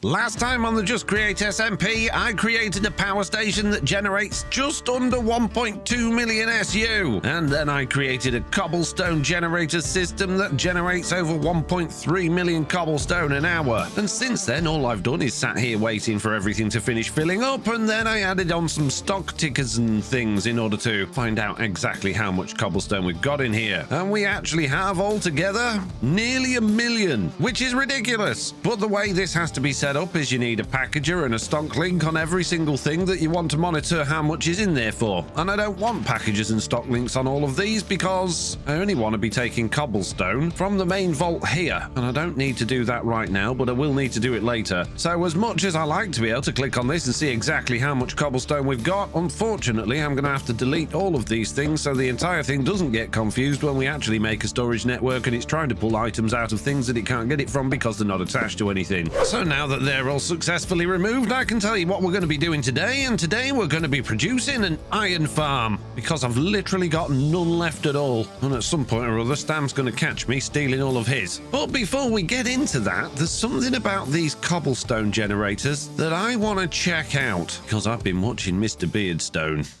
Last time on the Just Create SMP, I created a power station that generates just under 1.2 million SU. And then I created a cobblestone generator system that generates over 1.3 million cobblestone an hour. And since then, all I've done is sat here waiting for everything to finish filling up, and then I added on some stock tickers and things in order to find out exactly how much cobblestone we've got in here. And we actually have altogether nearly 1 million, which is ridiculous. But the way this has to be set up is you need a packager and a stock link on every single thing that you want to monitor how much is in there for. And I don't want packagers and stock links on all of these because I only want to be taking cobblestone from the main vault here. And I don't need to do that right now, but I will need to do it later. So as much as I like to be able to click on this and see exactly how much cobblestone we've got, unfortunately I'm going to have to delete all of these things so the entire thing doesn't get confused when we actually make a storage network and it's trying to pull items out of things that it can't get it from because they're not attached to anything. So now that they're all successfully removed, I can tell you what we're going to be doing today, and today we're going to be producing an iron farm because I've literally got none left at all, and at some point or other Stam's going to catch me stealing all of his. But before we get into that, there's something about these cobblestone generators that I want to check out because I've been watching Mr. Beardstone.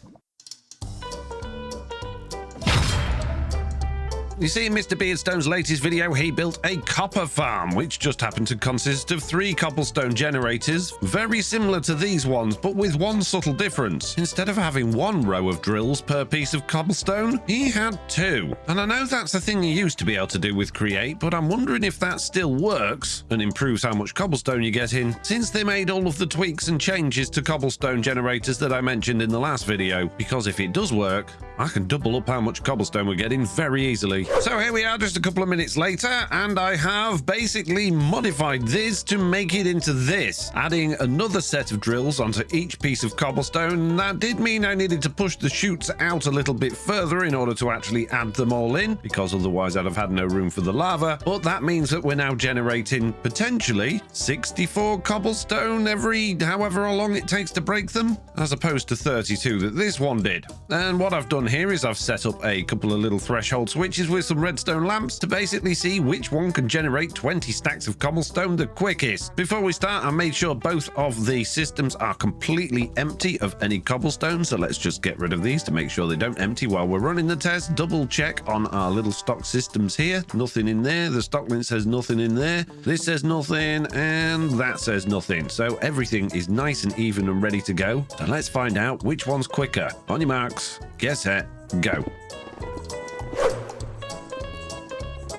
You see, in Mr. Beardstone's latest video, he built a copper farm, which just happened to consist of 3 cobblestone generators, very similar to these ones, but with one subtle difference. Instead of having 1 row of drills per piece of cobblestone, he had 2. And I know that's a thing you used to be able to do with Create, but I'm wondering if that still works and improves how much cobblestone you get in, since they made all of the tweaks and changes to cobblestone generators that I mentioned in the last video. Because if it does work, I can double up how much cobblestone we're getting very easily. So here we are just a couple of minutes later, and I have basically modified this to make it into this, adding another set of drills onto each piece of cobblestone. That did mean I needed to push the chutes out a little bit further in order to actually add them all in, because otherwise I'd have had no room for the lava. But that means that we're now generating potentially 64 cobblestone every however long it takes to break them, as opposed to 32 that this one did. And what I've done here is I've set up a couple of little threshold switches with some redstone lamps to basically see which one can generate 20 stacks of cobblestone the quickest. Before we start, I made sure both of the systems are completely empty of any cobblestone, so let's just get rid of these to make sure they don't empty while we're running the test. Double check on our little stock systems here. Nothing in there. The stock link says nothing in there. This says nothing, and that says nothing. So everything is nice and even and ready to go. So let's find out which one's quicker. On your marks, get set, go.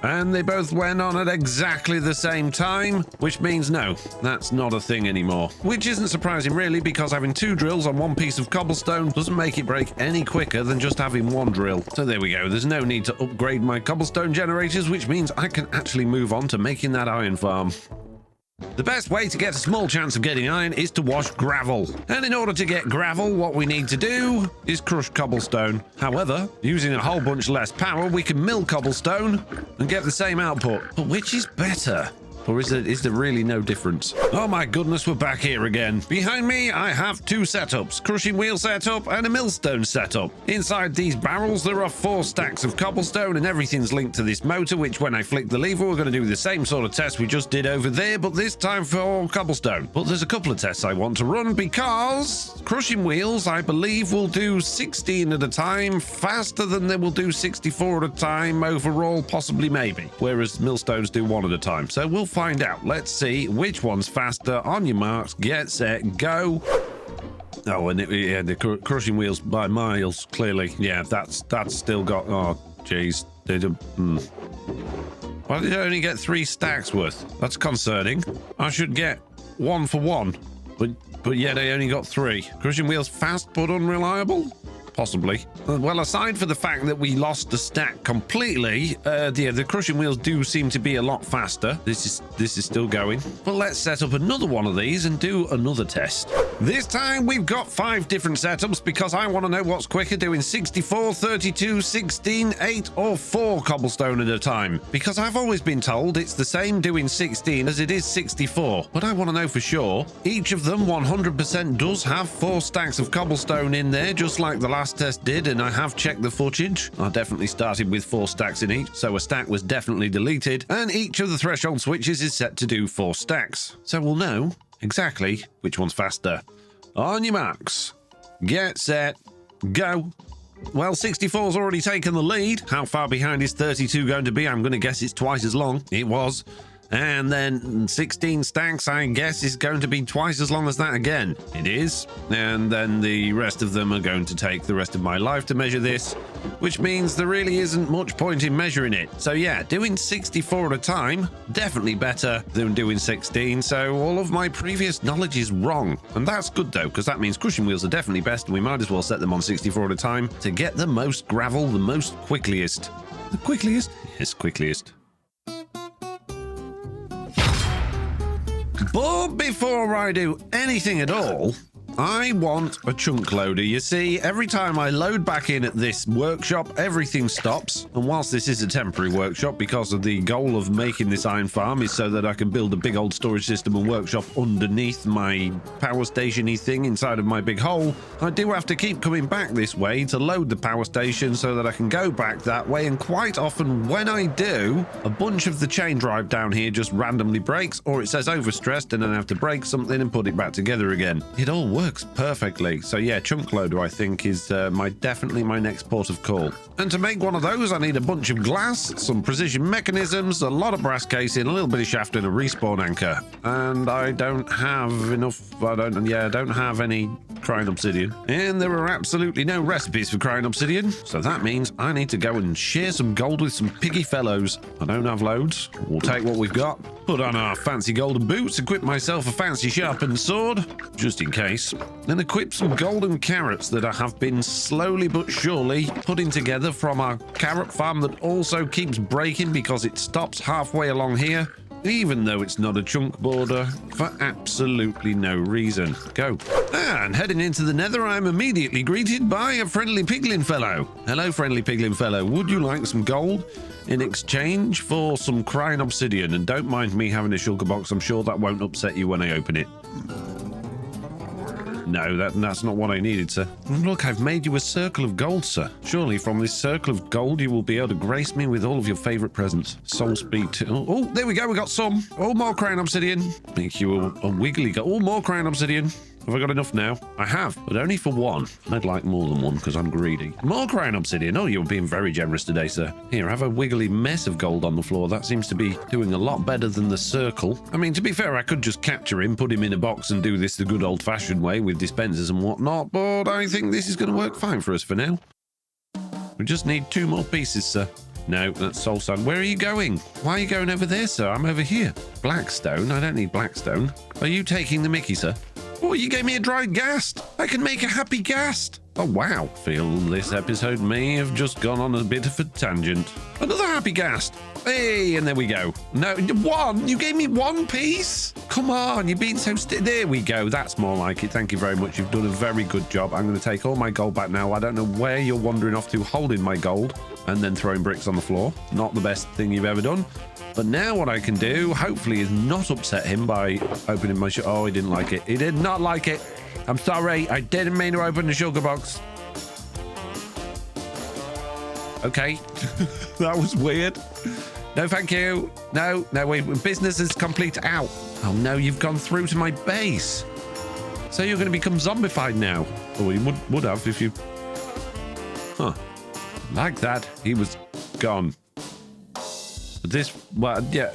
And they both went on at exactly the same time, which means no, that's not a thing anymore. Which isn't surprising really, because having 2 drills on 1 piece of cobblestone doesn't make it break any quicker than just having 1 drill. So there we go, there's no need to upgrade my cobblestone generators, which means I can actually move on to making that iron farm. The best way to get a small chance of getting iron is to wash gravel. And in order to get gravel, what we need to do is crush cobblestone. However, using a whole bunch less power, we can mill cobblestone and get the same output. But which is better? Or is there really no difference? Oh my goodness, we're back here again. Behind me, I have 2 setups, crushing wheel setup and a millstone setup. Inside these barrels, there are 4 stacks of cobblestone and everything's linked to this motor, which when I flick the lever, we're going to do the same sort of test we just did over there, but this time for cobblestone. But there's a couple of tests I want to run because crushing wheels, I believe, will do 16 at a time faster than they will do 64 at a time overall, possibly maybe, whereas millstones do 1 at a time. So we'll find out. Let's see which one's faster. On your marks, get set, go. Oh, and yeah, the crushing wheels by miles, clearly. Yeah, that's still got, oh geez, they do. Why did I only get 3 stacks worth? That's concerning. I should get 1 for 1, but yeah, they only got 3. Crushing wheels fast but unreliable? Possibly. Well, aside for the fact that we lost the stack completely, the crushing wheels do seem to be a lot faster. This is still going. But let's set up another one of these and do another test. This time we've got 5 different setups because I want to know what's quicker, doing 64, 32, 16, 8 or 4 cobblestone at a time. Because I've always been told it's the same doing 16 as it is 64. But I want to know for sure. Each of them 100% does have 4 stacks of cobblestone in there, just like the last test did, and I have checked the footage. I definitely started with 4 stacks in each, so a stack was definitely deleted, and each of the threshold switches is set to do 4 stacks. So we'll know exactly which one's faster. On your marks, get set, go. Well, 64's already taken the lead. How far behind is 32 going to be? I'm going to guess it's twice as long. It was. And then 16 stacks, I guess, is going to be twice as long as that again. It is. And then the rest of them are going to take the rest of my life to measure this, which means there really isn't much point in measuring it. So yeah, doing 64 at a time, definitely better than doing 16. So all of my previous knowledge is wrong. And that's good though, because that means crushing wheels are definitely best, and we might as well set them on 64 at a time to get the most gravel, the most quickliest. The quickliest? Yes, quickliest. But before I do anything at all, I want a chunk loader. You see, every time I load back in at this workshop, everything stops. And whilst this is a temporary workshop, because of the goal of making this iron farm is so that I can build a big old storage system and workshop underneath my power station-y thing inside of my big hole, I do have to keep coming back this way to load the power station so that I can go back that way. And quite often when I do, a bunch of the chain drive down here just randomly breaks, or it says overstressed, and then I have to break something and put it back together again. It all works perfectly. So yeah, chunk loader I think is definitely my next port of call. And to make one of those I need a bunch of glass, some precision mechanisms, a lot of brass casing, a little bit of shaft, and a respawn anchor. And I don't have enough. I don't have any crying obsidian, and there are absolutely no recipes for crying obsidian, so that means I need to go and share some gold with some piggy fellows. I don't have loads. We'll take what we've got, put on our fancy golden boots, equip myself a fancy sharpened sword just in case, then equip some golden carrots that I have been slowly but surely putting together from our carrot farm that also keeps breaking because it stops halfway along here, even though it's not a chunk border, for absolutely no reason. Go. And heading into the nether, I'm immediately greeted by a friendly piglin fellow. Hello, friendly piglin fellow. Would you like some gold in exchange for some crying obsidian? And don't mind me having a sugar box. I'm sure that won't upset you when I open it. No, that's not what I needed, sir. Look, I've made you a circle of gold, sir. Surely from this circle of gold you will be able to grace me with all of your favorite presents. Soul speed too. Oh, there we go. We got some. Oh, more crying obsidian. Make you a wiggly go. Oh, more crying obsidian. Have I got enough now? I have, but only for one. I'd like more than one because I'm greedy. More crying obsidian. Oh, you're being very generous today, sir. Here, have a wiggly mess of gold on the floor. That seems to be doing a lot better than the circle. I mean, to be fair, I could just capture him, put him in a box and do this the good old-fashioned way with dispensers and whatnot, but I think this is going to work fine for us for now. We just need 2 more pieces, sir. No, that's soul sand. Where are you going? Why are you going over there, sir? I'm over here. Blackstone? I don't need blackstone. Are you taking the mickey, sir? Oh, you gave me a dried ghast. I can make a happy ghast. Oh, wow. Feel this episode may have just gone on a bit of a tangent. Another happy ghast. Hey, and there we go. No, 1? You gave me 1 piece? Come on, you're being so there we go. That's more like it. Thank you very much. You've done a very good job. I'm going to take all my gold back now. I don't know where you're wandering off to holding my gold and then throwing bricks on the floor. Not the best thing you've ever done. But now what I can do, hopefully, is not upset him by opening my Oh, he didn't like it. He did not like it. I'm sorry. I didn't mean to open the sugar box. Okay. That was weird. No, thank you. No, wait. Business is complete. Ow. Oh, no, you've gone through to my base. So you're going to become zombified now. Oh, you would have if you... Huh. Like that, he was gone. This, well, yeah.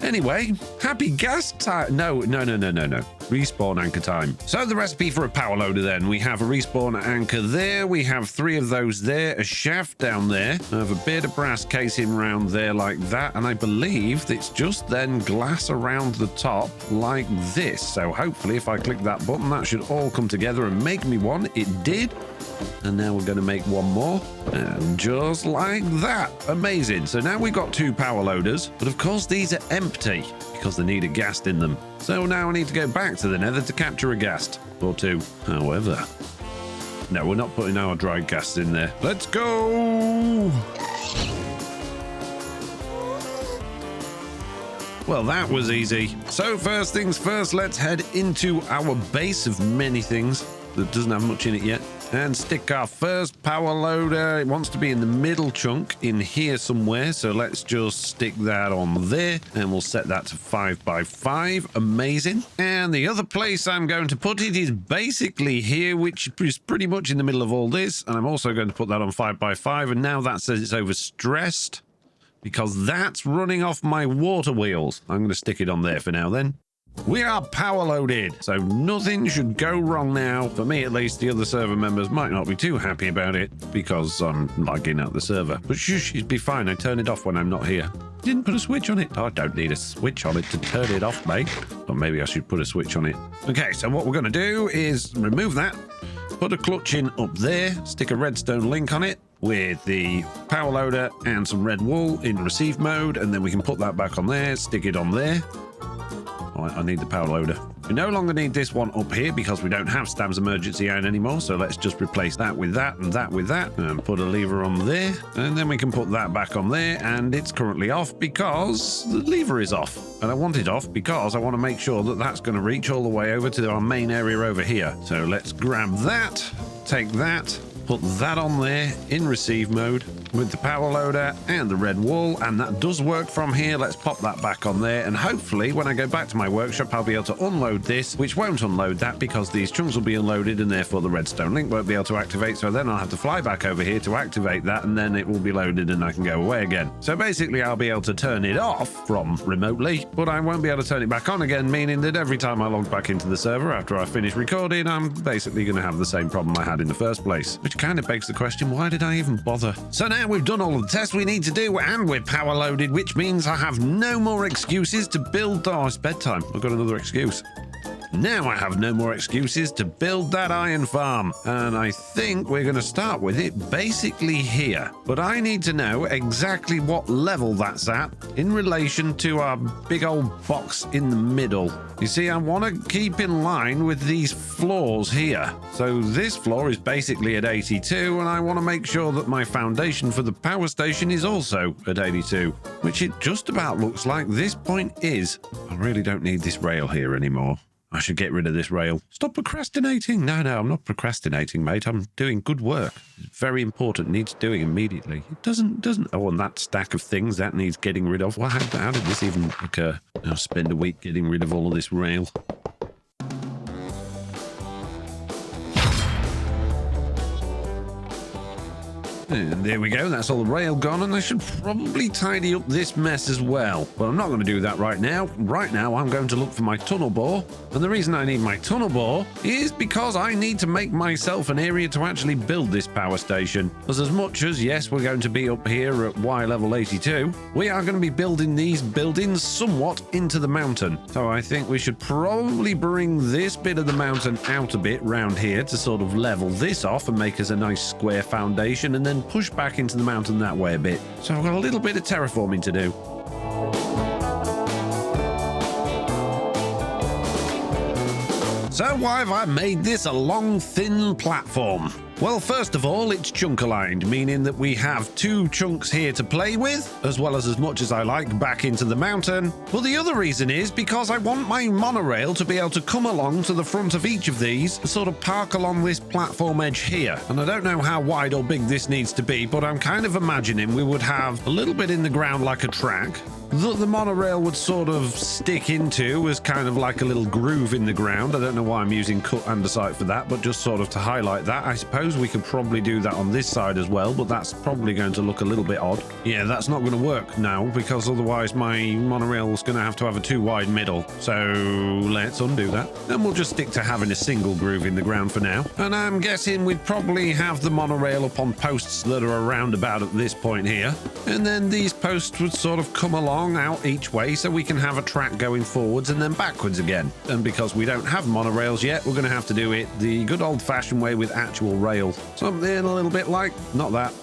Anyway, happy gas time. No. Respawn anchor time. So the recipe for a power loader then. We have a respawn anchor there. We have 3 of those there. A shaft down there. I have a bit of brass casing around there like that. And I believe it's just then glass around the top like this. So hopefully if I click that button, that should all come together and make me one. It did. And now we're going to make one more. And just like that. Amazing. So now we've got 2 power loaders. But of course these are empty because they need a ghast in them. So now I need to go back to the nether to capture a ghast. Or 2. However. No, we're not putting our dried ghast in there. Let's go! Well, that was easy. So first things first, let's head into our base of many things that doesn't have much in it yet. and stick our first power loader. It wants to be in the middle chunk in here somewhere. So let's just stick that on there and we'll set that to 5x5. Amazing. And the other place I'm going to put it is basically here, which is pretty much in the middle of all this. And I'm also going to put that on 5x5. And now that says it's overstressed because that's running off my water wheels. I'm going to stick it on there for now then. We are power loaded, so nothing should go wrong now. For me, at least, the other server members might not be too happy about it because I'm lagging out the server. But shush, it'd be fine. I turn it off when I'm not here. Didn't put a switch on it. Oh, I don't need a switch on it to turn it off, mate. Or maybe I should put a switch on it. Okay, so what we're going to do is remove that, put a clutch in up there, stick a redstone link on it with the power loader and some red wool in receive mode, and then we can put that back on there, stick it on there. Oh, I need the power loader. We no longer need this one up here because we don't have Stam's emergency iron anymore. So let's just replace that with that and that with that and put a lever on there. And then we can put that back on there. And it's currently off because the lever is off. And I want it off because I want to make sure that that's going to reach all the way over to our main area over here. So let's grab that, take that, put that on there in receive mode with the power loader and the red wool, and that does work from here. Let's pop that back on there, and hopefully when I go back to my workshop I'll be able to unload this, which won't unload that because these chunks will be unloaded and therefore the redstone link won't be able to activate. So then I'll have to fly back over here to activate that, and then it will be loaded and I can go away again. So basically I'll be able to turn it off from remotely, but I won't be able to turn it back on again, meaning that every time I log back into the server after I finish recording, I'm basically going to have the same problem I had in the first place, which kind of begs the question, why did I even bother? So now we've done all of the tests we need to do and we're power loaded, which means I have no more excuses to build. Oh, it's bedtime. I've got another excuse. Now I have no more excuses to build that iron farm, and I think we're going to start with it basically here. But I need to know exactly what level that's at in relation to our big old box in the middle. You see, I want to keep in line with these floors here. So this floor is basically at 82, and I want to make sure that my foundation for the power station is also at 82, which it just about looks like this point is. I really don't need this rail here anymore. I should get rid of this rail. Stop procrastinating. No, I'm not procrastinating, mate. I'm doing good work. It's very important. Needs doing immediately. It doesn't. Oh, and that stack of things, that needs getting rid of. Well, how did this even occur? I'll spend a week getting rid of all of this rail. And there we go, that's all the rail gone, and I should probably tidy up this mess as well. But I'm not going to do that right now. Right now, I'm going to look for my tunnel bore. And the reason I need my tunnel bore is because I need to make myself an area to actually build this power station. Because as much as, yes, we're going to be up here at Y level 82, we are going to be building these buildings somewhat into the mountain. So I think we should probably bring this bit of the mountain out a bit round here to sort of level this off and make us a nice square foundation, and then push back into the mountain that way a bit. So I've got a little bit of terraforming to do. So why have I made this a long, thin platform? Well, first of all, it's chunk aligned, meaning that we have two chunks here to play with, as well as much as I like back into the mountain. Well, the other reason is because I want my monorail to be able to come along to the front of each of these and sort of park along this platform edge here. And I don't know how wide or big this needs to be, but I'm kind of imagining we would have a little bit in the ground like a track that the monorail would sort of stick into as kind of like a little groove in the ground. I don't know why I'm using cut andesite for that, but just sort of to highlight that. I suppose we could probably do that on this side as well, but that's probably going to look a little bit odd. Yeah, that's not going to work now, because otherwise my monorail is going to have a too wide middle. So let's undo that. Then we'll just stick to having a single groove in the ground for now. And I'm guessing we'd probably have the monorail up on posts that are around about at this point here. And then these posts would sort of come along out each way so we can have a track going forwards and then backwards again. And because we don't have monorails yet, we're going to have to do it the good old-fashioned way with actual rail. Something a little bit like, not that,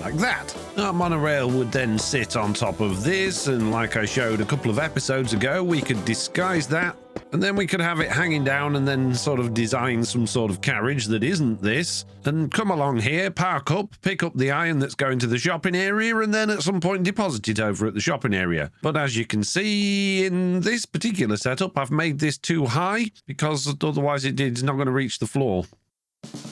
like that. Our monorail would then sit on top of this, and like I showed a couple of episodes ago, we could disguise that, and then we could have it hanging down and then sort of design some sort of carriage that isn't this, and come along here, park up, pick up the iron that's going to the shopping area, and then at some point deposit it over at the shopping area. But as you can see in this particular setup, I've made this too high because otherwise it's not going to reach the floor.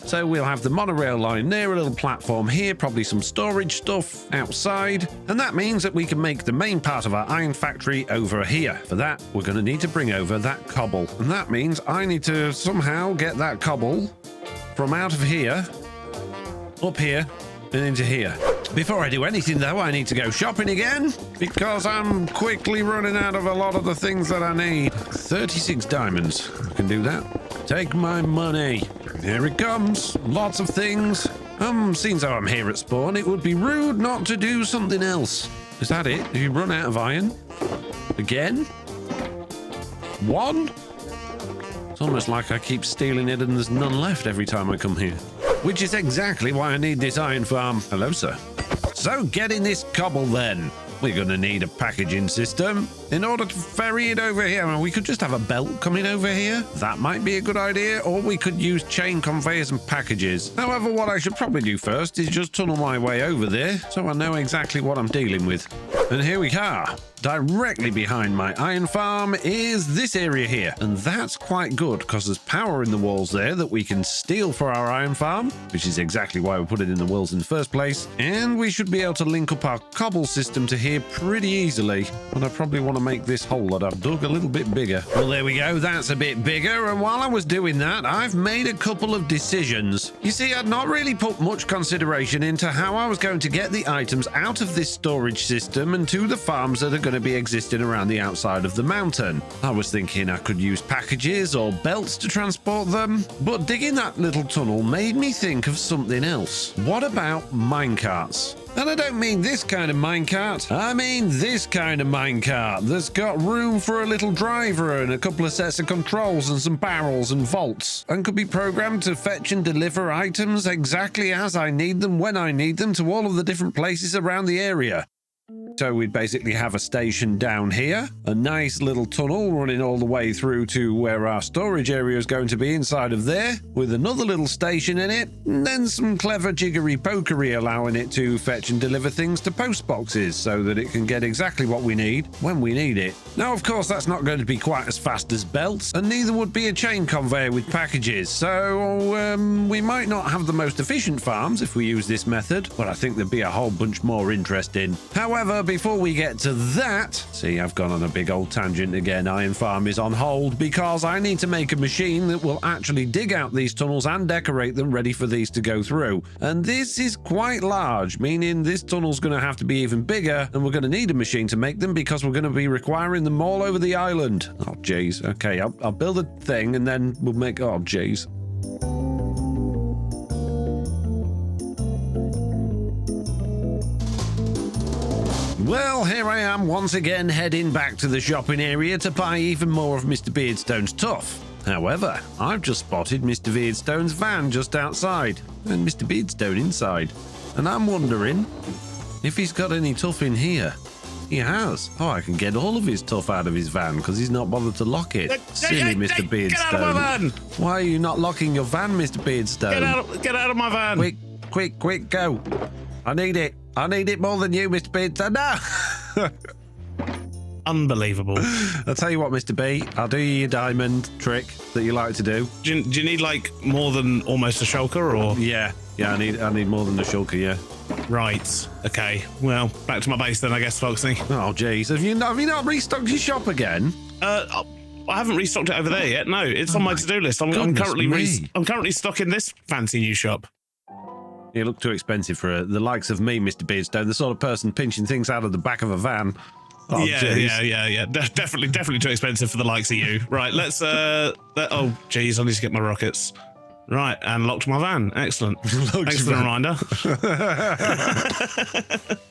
So So we'll have the monorail line there, a little platform here, probably some storage stuff outside. And that means that we can make the main part of our iron factory over here. For that, we're going to need to bring over that cobble. And that means I need to somehow get that cobble from out of here, up here, and into here. Before I do anything though, I need to go shopping again because I'm quickly running out of a lot of the things that I need. 36 diamonds. I can do that. Take my money. Here it comes. Lots of things. Seems though I'm here at spawn, it would be rude not to do something else. Is that it? Have you run out of iron? Again? One? It's almost like I keep stealing it and there's none left every time I come here. Which is exactly why I need this iron farm. Hello, sir. So getting this cobble then. We're going to need a packaging system in order to ferry it over here. And we could just have a belt coming over here. That might be a good idea. Or we could use chain conveyors and packages. However, what I should probably do first is just tunnel my way over there so I know exactly what I'm dealing with. And here we are. Directly behind my iron farm is this area here. And that's quite good because there's power in the walls there that we can steal for our iron farm, which is exactly why we put it in the walls in the first place. And we should be able to link up our cobble system to here pretty easily. And I probably want to make this hole that I've dug a little bit bigger. Well, there we go. That's a bit bigger. And while I was doing that, I've made a couple of decisions. You see, I'd not really put much consideration into how I was going to get the items out of this storage system and to the farms that are going to be existing around the outside of the mountain. I was thinking I could use packages or belts to transport them, but digging that little tunnel made me think of something else. What about minecarts? And I don't mean this kind of minecart. I mean this kind of minecart that's got room for a little driver and a couple of sets of controls and some barrels and vaults, and could be programmed to fetch and deliver items exactly as I need them when I need them to all of the different places around the area. So we'd basically have a station down here, a nice little tunnel running all the way through to where our storage area is going to be inside of there, with another little station in it, and then some clever jiggery pokery allowing it to fetch and deliver things to post boxes so that it can get exactly what we need when we need it. Now, of course, that's not going to be quite as fast as belts, and neither would be a chain conveyor with packages, so we might not have the most efficient farms if we use this method, but I think there'd be a whole bunch more interesting. However, before we get to that, see, I've gone on a big old tangent again. Iron Farm is on hold because I need to make a machine that will actually dig out these tunnels and decorate them ready for these to go through. And this is quite large, meaning this tunnel's going to have to be even bigger, and we're going to need a machine to make them because we're going to be requiring them all over the island. Oh, jeez. Okay, I'll build a thing and then we'll make... Oh, jeez. Well, here I am once again heading back to the shopping area to buy even more of Mr. Beardstone's tuff. However, I've just spotted Mr. Beardstone's van just outside and Mr. Beardstone inside. And I'm wondering if he's got any tuff in here. He has. Oh, I can get all of his tuff out of his van because he's not bothered to lock it. Silly Mr. Beardstone. Get out of my van! Why are you not locking your van, Mr. Beardstone? Get out of my van! Quick, go. I need it. I need it more than you, Mr. Beardstone. No! Unbelievable. I'll tell you what, Mr. B, I'll do you your diamond trick that you like to do. Do you need like more than almost a shulker, or? Yeah, I need more than a shulker, yeah. Right. Okay. Well, back to my base then, I guess, Foxy. Oh, jeez. Have you not restocked your shop again? I haven't restocked it over there yet. No, it's on my to-do list. I'm currently stocking this fancy new shop. You look too expensive for the likes of me, Mr. Beardstone, the sort of person pinching things out of the back of a van. Oh, yeah. Definitely too expensive for the likes of you. Right, let's oh, geez, I need to get my rockets. Right, and locked my van. Excellent. Thanks for the reminder.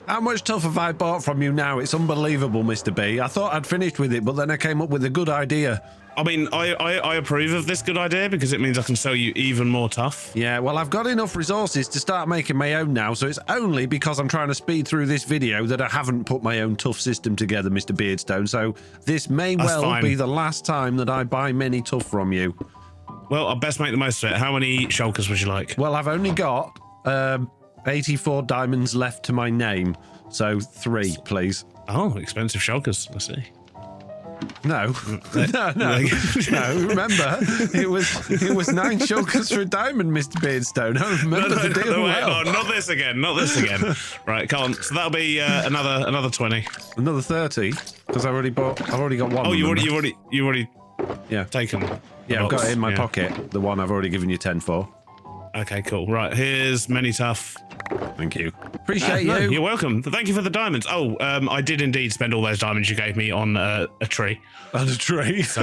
How much tuff have I bought from you now? It's unbelievable, Mr. B. I thought I'd finished with it, but then I came up with a good idea. I mean, I approve of this good idea because it means I can sell you even more tuff. Yeah, well, I've got enough resources to start making my own now, so it's only because I'm trying to speed through this video that I haven't put my own tuff system together, Mr. Beardstone, so this may be the last time that I buy many tuff from you. Well, I'll best make the most of it. How many shulkers would you like? Well, I've only got 84 diamonds left to my name, so 3, please. Oh, expensive shulkers. Let's see. No. No. Remember, it was 9 shulkers for a diamond, Mr. Beardstone. I remember the deal well. No, not this again. Not this again. Right, come on. So that'll be another 20. Another 30, because I've already got one. Oh, you already yeah taken. Yeah, I've got it in my pocket. The one I've already given you 10 for. Okay, cool. Right, here's many tough. Thank you. Appreciate you. You're welcome. Thank you for the diamonds. Oh, I did indeed spend all those diamonds you gave me on a tree. On a tree? So,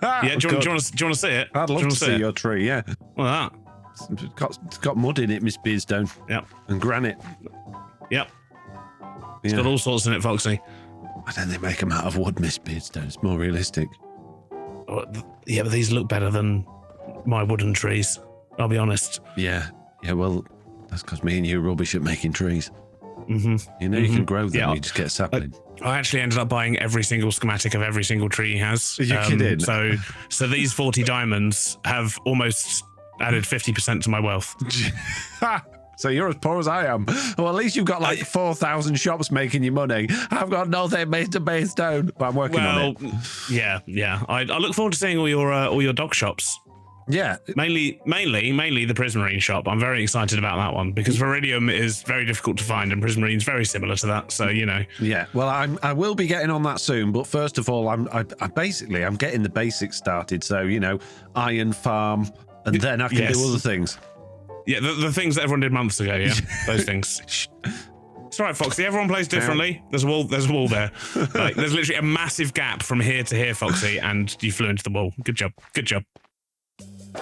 yeah, do you want to see it? I'd love to see your tree, yeah. Well, It's got mud in it, Miss Beardstone. Yep. And granite. Yep. It's got all sorts in it, Foxy. Why don't they make them out of wood, Miss Beardstone? It's more realistic. Yeah, but these look better than my wooden trees. I'll be honest. Yeah, well, that's because me and you are rubbish at making trees. Mm-hmm. You know, you can grow them, you just get a sapling. I actually ended up buying every single schematic of every single tree he has. Are you kidding? So these 40 diamonds have almost added 50% to my wealth. So you're as poor as I am. Well, at least you've got like 4,000 shops making you money. I've got nothing, Mr. Beardstone, but I'm working on it. Yeah. I look forward to seeing all your dock shops. Yeah. Mainly the Prismarine shop. I'm very excited about that one because Viridium is very difficult to find and Prismarine's very similar to that. So, you know. Yeah. Well, I will be getting on that soon. But first of all, I'm getting the basics started. So, you know, iron farm, and then I can do other things. Yeah, the things that everyone did months ago, yeah. Those things. It's all right, Foxy. Everyone plays differently. There's a wall there. Like, there's literally a massive gap from here to here, Foxy, and you flew into the wall. Good job.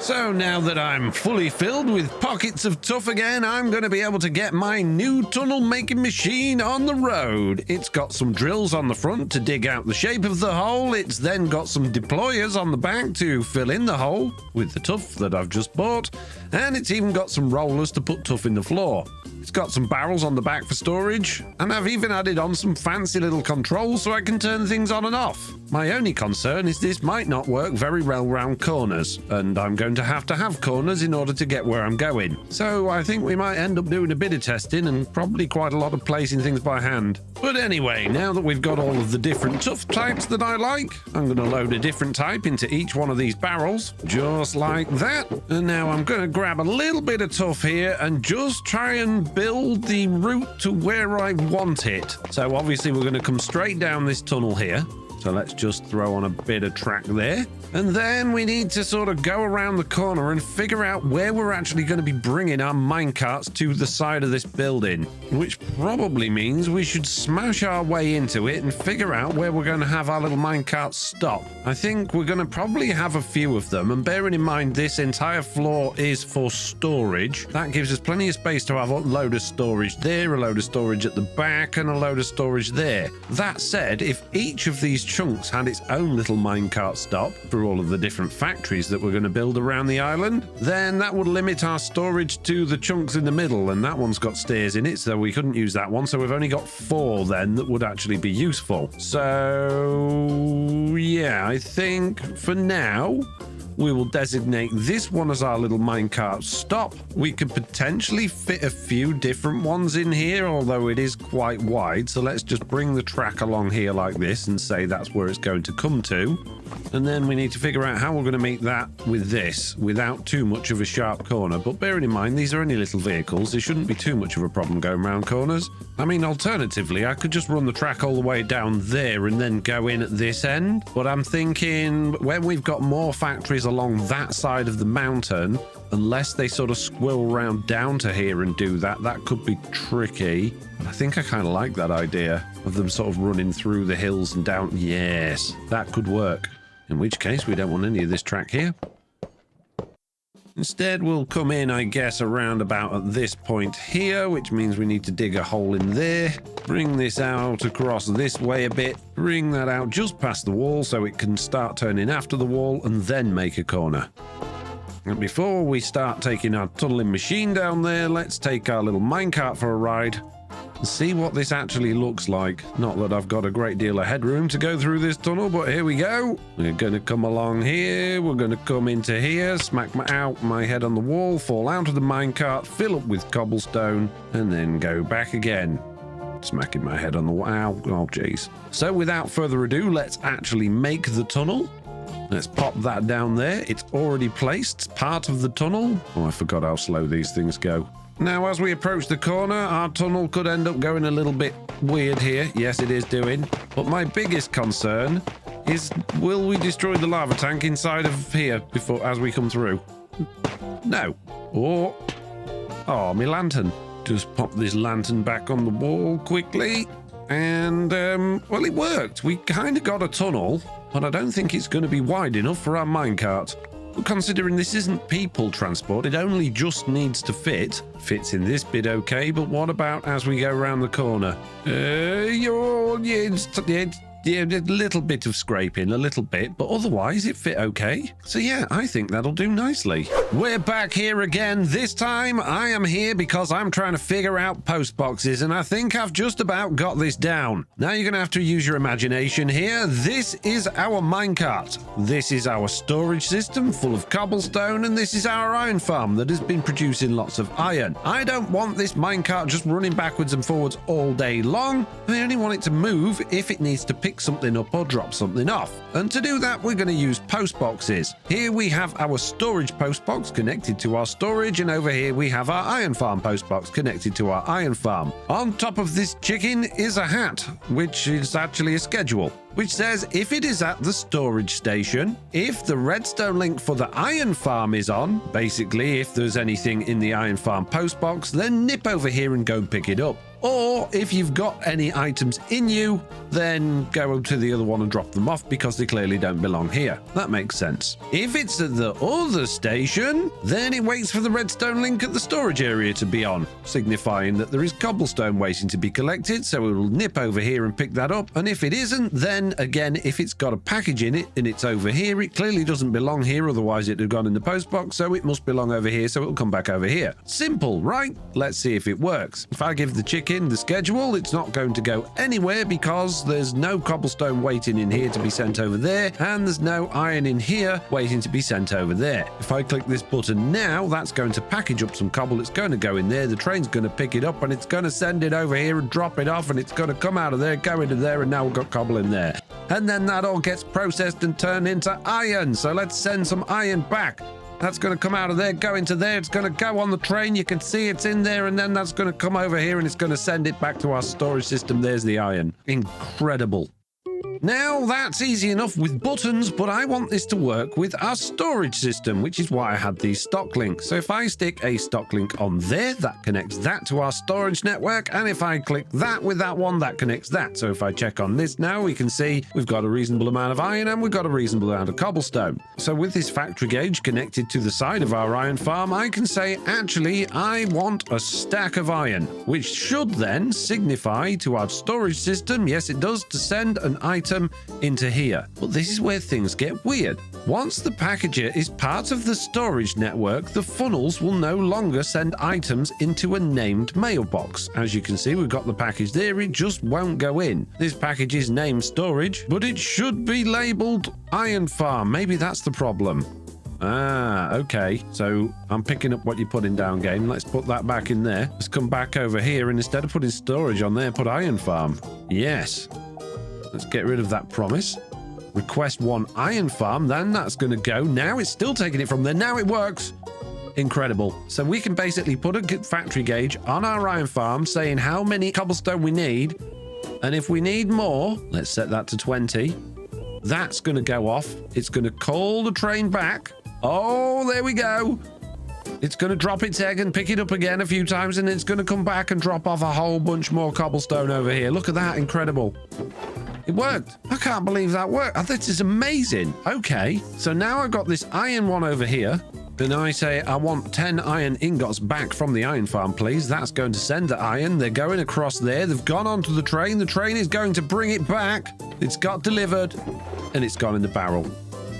So now that I'm fully filled with pockets of tuff again, I'm going to be able to get my new tunnel making machine on the road. It's got some drills on the front to dig out the shape of the hole. It's then got some deployers on the back to fill in the hole with the tuff that I've just bought. And it's even got some rollers to put tuff in the floor. It's got some barrels on the back for storage, and I've even added on some fancy little controls so I can turn things on and off. My only concern is this might not work very well round corners, and I'm going to have corners in order to get where I'm going. So I think we might end up doing a bit of testing and probably quite a lot of placing things by hand. But anyway, now that we've got all of the different tuff types that I like, I'm going to load a different type into each one of these barrels, just like that. And now I'm going to grab a little bit of tuff here and just try and build the route to where I want it. So obviously we're going to come straight down this tunnel here. So let's just throw on a bit of track there. And then we need to sort of go around the corner and figure out where we're actually going to be bringing our minecarts to the side of this building, which probably means we should smash our way into it and figure out where we're going to have our little minecarts stop. I think we're going to probably have a few of them, and bearing in mind this entire floor is for storage, that gives us plenty of space to have a load of storage there, a load of storage at the back, and a load of storage there. That said, if each of these chunks had its own little minecart stop for all of the different factories that we're going to build around the island, then that would limit our storage to the chunks in the middle, and that one's got stairs in it, so we couldn't use that one. So we've only got 4 then that would actually be useful. So yeah, I think for now we will designate this one as our little minecart stop. We could potentially fit a few different ones in here, although it is quite wide. So let's just bring the track along here like this and say that's where it's going to come to. And then we need to figure out how we're going to meet that with this without too much of a sharp corner. But bearing in mind, these are only little vehicles. There shouldn't be too much of a problem going around corners. I mean, alternatively, I could just run the track all the way down there and then go in at this end. But I'm thinking when we've got more factories along that side of the mountain, unless they sort of squill around down to here and do that, that could be tricky. But I think I kind of like that idea of them sort of running through the hills and down. Yes, that could work. In which case, we don't want any of this track here. Instead, we'll come in, I guess, around about at this point here, which means we need to dig a hole in there. Bring this out across this way a bit. Bring that out just past the wall so it can start turning after the wall and then make a corner. And before we start taking our tunneling machine down there, let's take our little minecart for a ride and see what this actually looks like. Not that I've got a great deal of headroom to go through this tunnel, but here we go. We're going to come along here. We're going to come into here, smack my head on the wall, fall out of the minecart, fill up with cobblestone, and then go back again. Smacking my head on the wow. Oh, jeez. So without further ado, let's actually make the tunnel. Let's pop that down there. It's already placed. Part of the tunnel. Oh, I forgot how slow these things go. Now, as we approach the corner, our tunnel could end up going a little bit weird here. Yes, it is doing. But my biggest concern is, will we destroy the lava tank inside of here before as we come through? No. Or... oh, my lantern. Just pop this lantern back on the wall quickly. And, well, it worked. We kind of got a tunnel, but I don't think it's going to be wide enough for our minecart. Considering this isn't people transport, it only just needs to fit. Fits in this bit okay, but what about as we go around the corner? Yeah, a little bit of scraping, a little bit, but otherwise it fit okay. So yeah, I think that'll do nicely. We're back here again. This time I am here because I'm trying to figure out post boxes, and I think I've just about got this down. Now you're going to have to use your imagination here. This is our minecart. This is our storage system full of cobblestone, and this is our iron farm that has been producing lots of iron. I don't want this minecart just running backwards and forwards all day long. I only want it to move if it needs to pick something up or drop something off. And to do that, we're going to use post boxes. Here we have our storage post box connected to our storage, and over here we have our iron farm post box connected to our iron farm. On top of this chicken is a hat, which is actually a schedule, which says if it is at the storage station, if the redstone link for the iron farm is on, basically if there's anything in the iron farm post box, then nip over here and go and pick it up. Or if you've got any items in you, then go to the other one and drop them off because they clearly don't belong here. That makes sense. If it's at the other station, then it waits for the redstone link at the storage area to be on, signifying that there is cobblestone waiting to be collected, so it will nip over here and pick that up. And if it isn't, then again, if it's got a package in it and it's over here, it clearly doesn't belong here, otherwise it'd have gone in the post box, so it must belong over here, so it'll come back over here. Simple, right? Let's see if it works. If I give the chicken the schedule, it's not going to go anywhere because there's no cobblestone waiting in here to be sent over there, and there's no iron in here waiting to be sent over there. If I click this button now, that's going to package up some cobble. It's going to go in there, the train's going to pick it up, and it's going to send it over here and drop it off, and it's going to come out of there, go into there, and now we've got cobble in there. And then that all gets processed and turned into iron. So let's send some iron back. That's going to come out of there, go into there. It's going to go on the train. You can see it's in there, and then that's going to come over here, and it's going to send it back to our storage system. There's the iron. Incredible. Now, that's easy enough with buttons, but I want this to work with our storage system, which is why I had these stock links. So if I stick a stock link on there, that connects that to our storage network, and if I click that with that one, that connects that. So if I check on this now, we can see we've got a reasonable amount of iron and we've got a reasonable amount of cobblestone. So with this factory gauge connected to the side of our iron farm, I can say, actually, I want a stack of iron, which should then signify to our storage system, yes, it does, to send an item into here. But this is where things get weird. Once the packager is part of the storage network, the funnels will no longer send items into a named mailbox. As you can see, we've got the package there, it just won't go in. This package is named storage, but it should be labeled iron farm. Maybe that's the problem. Ah, okay. So I'm picking up what you're putting down, game. Let's put that back in there. Let's come back over here, and instead of putting storage on there, put iron farm. Yes. Let's get rid of that promise. Request one iron farm, then that's going to go. Now it's still taking it from there. Now it works. Incredible. So we can basically put a factory gauge on our iron farm saying how many cobblestone we need. And if we need more, let's set that to 20. That's going to go off. It's going to call the train back. Oh, there we go. It's going to drop its egg and pick it up again a few times, and it's going to come back and drop off a whole bunch more cobblestone over here. Look at that. Incredible. It worked. I can't believe that worked. This is amazing. Okay, so now I've got this iron one over here. Then I say I want 10 iron ingots back from the iron farm, please. That's going to send the iron. They're going across there. They've gone onto the train. The train is going to bring it back. It's got delivered, and it's gone in the barrel.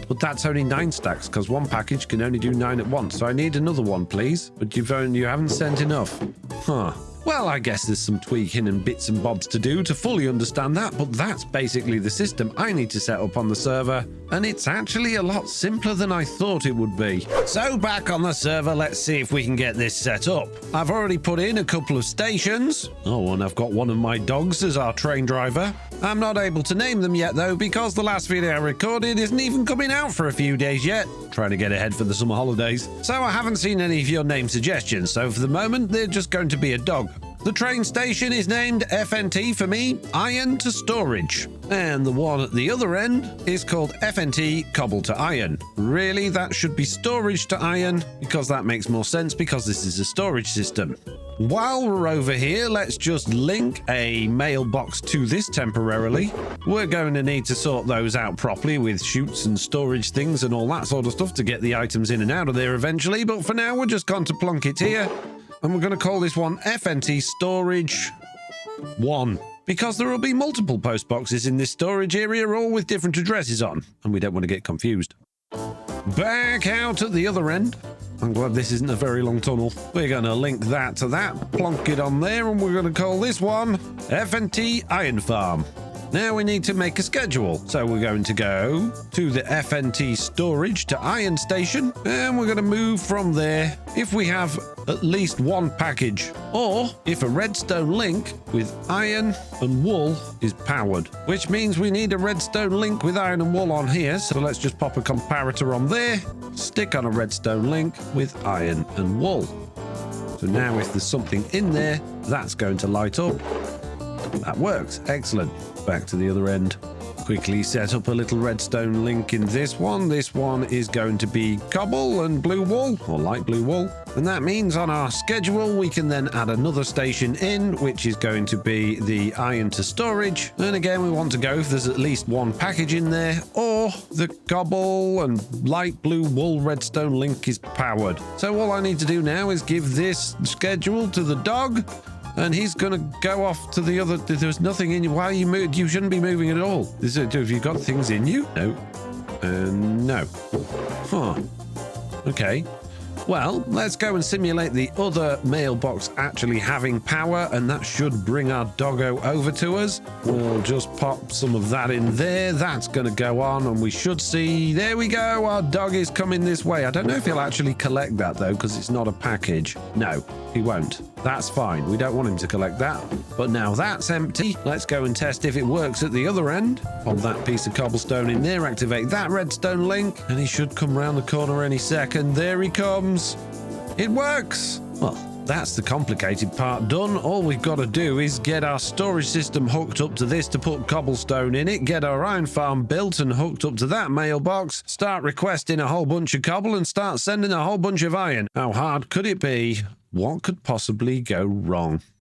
But that's only 9 stacks because one package can only do 9 at once. So I need another one, please. But you haven't sent enough. Huh. Well, I guess there's some tweaking and bits and bobs to do to fully understand that, but that's basically the system I need to set up on the server, and it's actually a lot simpler than I thought it would be. So back on the server, let's see if we can get this set up. I've already put in a couple of stations. Oh, and I've got one of my dogs as our train driver. I'm not able to name them yet though, because the last video I recorded isn't even coming out for a few days yet. Trying to get ahead for the summer holidays. So I haven't seen any of your name suggestions, so for the moment they're just going to be a dog. The train station is named FNT for me, Iron to Storage. And the one at the other end is called FNT Cobble to Iron. Really, that should be Storage to Iron, because that makes more sense because this is a storage system. While we're over here, let's just link a mailbox to this temporarily. We're going to need to sort those out properly with chutes and storage things and all that sort of stuff to get the items in and out of there eventually. But for now, we're just going to plonk it here. And we're going to call this one FNT Storage 1. Because there will be multiple post boxes in this storage area, all with different addresses on. And we don't want to get confused. Back out at the other end. I'm glad this isn't a very long tunnel. We're going to link that to that, plonk it on there, and we're going to call this one FNT Iron Farm. Now we need to make a schedule. So we're going to go to the FNT storage to iron station, and we're going to move from there if we have at least one package, or if a redstone link with iron and wool is powered, which means we need a redstone link with iron and wool on here. So let's just pop a comparator on there, stick on a redstone link with iron and wool. So now if there's something in there, that's going to light up. That works. Excellent. Back to the other end. Quickly set up a little redstone link in this one. This one is going to be cobble and blue wool, or light blue wool. And that means on our schedule, we can then add another station in, which is going to be the iron to storage. And again, we want to go if there's at least one package in there, or the cobble and light blue wool redstone link is powered. So all I need to do now is give this schedule to the dog, and he's going to go off to the other. There's nothing in you. Why are you moved? You shouldn't be moving at all. Have you got things in you? No. No. Huh. Okay. Well, let's go and simulate the other mailbox actually having power, and that should bring our doggo over to us. We'll just pop some of that in there. That's going to go on, and we should see... There we go. Our dog is coming this way. I don't know if he'll actually collect that, though, because it's not a package. No, he won't. That's fine. We don't want him to collect that. But now that's empty. Let's go and test if it works at the other end. Pop that piece of cobblestone in there, activate that redstone link, and he should come round the corner any second. There he comes. It works. Well, that's the complicated part done. All we've got to do is get our storage system hooked up to this to put cobblestone in it, get our iron farm built and hooked up to that mailbox, start requesting a whole bunch of cobble, and start sending a whole bunch of iron. How hard could it be? What could possibly go wrong?